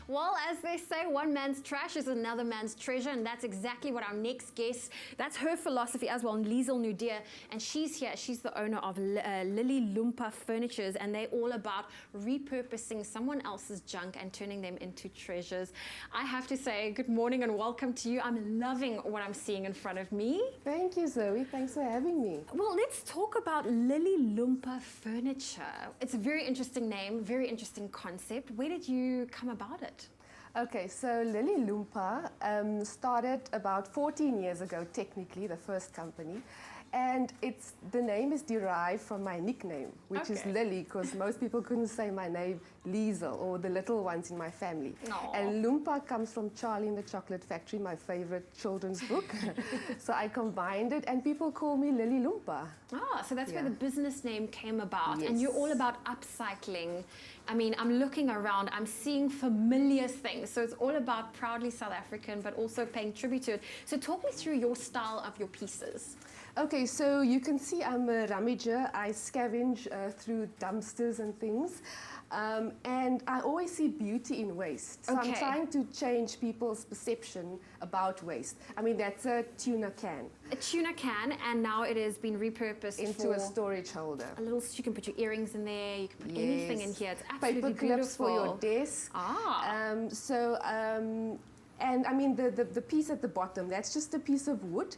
Well, as they say, one man's trash is another man's treasure, and that's exactly what our next guest, that's her philosophy as well, Lizl Nudia, and she's here. She's the owner of Lilly Loompa Furnitures, and they're all about repurposing someone else's junk and turning them into treasures. I have to say, good morning and welcome to you. I'm loving what I'm seeing in front of me. Thank you, Zoe. Thanks for having me. Well, let's talk about Lilly Loompa Furniture. It's a very interesting name, very interesting concept. Where did you come about it? Okay, so Lilly Loompa started about 14 years ago, technically, the first company. And the name is derived from my nickname, which is Lilly, because most people couldn't say my name, Lizl, or the little ones in my family. Aww. And Loompa comes from Charlie and the Chocolate Factory, my favorite children's book. So I combined it, and people call me Lilly Loompa. Ah, so that's where the business name came about. Yes. And you're all about upcycling. I mean, I'm looking around, I'm seeing familiar things. So it's all about proudly South African, but also paying tribute to it. So talk me through your style of your pieces. Okay, so you can see I'm a rummager. I scavenge through dumpsters and things. And I always see beauty in waste. So I'm trying to change people's perception about waste. I mean, that's a tuna can. A tuna can, and now it has been repurposed into a storage holder. A little, you can put your earrings in there, you can put anything in here. It's absolutely paper clips beautiful. for your desk. And I mean, the piece at the bottom, that's just a piece of wood.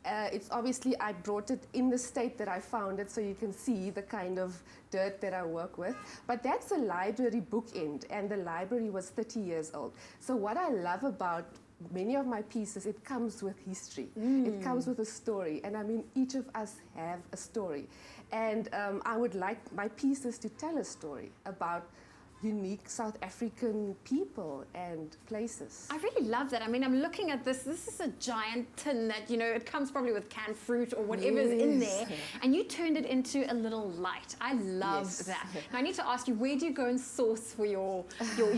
It's obviously, I brought it in the state that I found it, so you can see the kind of dirt that I work with. But that's a library bookend, and the library was 30 years old. So what I love about many of my pieces, it comes with history. It comes with a story. And I mean, each of us have a story. And I would like my pieces to tell a story about unique South African people and places. I really love that. I mean, I'm looking at this. This is a giant tin that, you know, it comes probably with canned fruit or whatever is in there. And you turned it into a little light. I love that. Now, I need to ask you, where do you go and source for your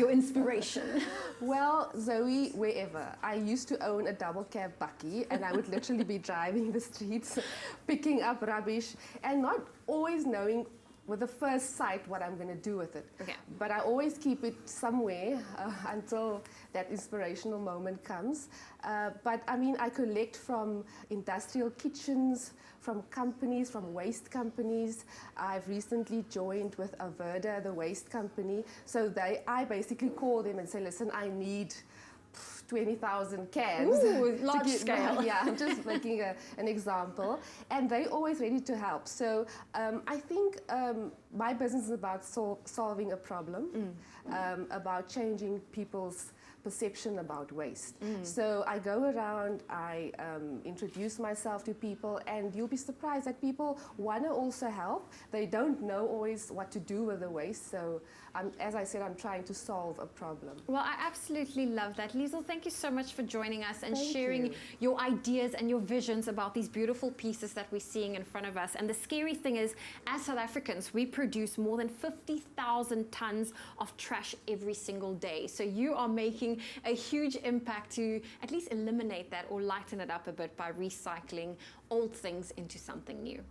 inspiration? Well, Zoe, wherever. I used to own a double cab bakkie, and I would literally be driving the streets, picking up rubbish, and not always knowing with the first sight what I'm going to do with it. But I always keep it somewhere until that inspirational moment comes. But I mean, I collect from industrial kitchens, from companies, from waste companies. I've recently joined with Averda, the waste company. So I basically call them and say, listen, I need 20,000 cans. Ooh, large scale. Yeah, I'm just making an example. And they're always ready to help. So I think my business is about solving a problem, about changing people's perception about waste. So I go around, I introduce myself to people, and you'll be surprised that people want to also help. They don't know always what to do with the waste. So as I said, I'm trying to solve a problem. Well, I absolutely love that. Lizl, thank you so much for joining us and sharing your ideas and your visions about these beautiful pieces that we're seeing in front of us. And the scary thing is, as South Africans, we produce more than 50,000 tons of trash every single day. So you are making a huge impact to at least eliminate that or lighten it up a bit by recycling old things into something new.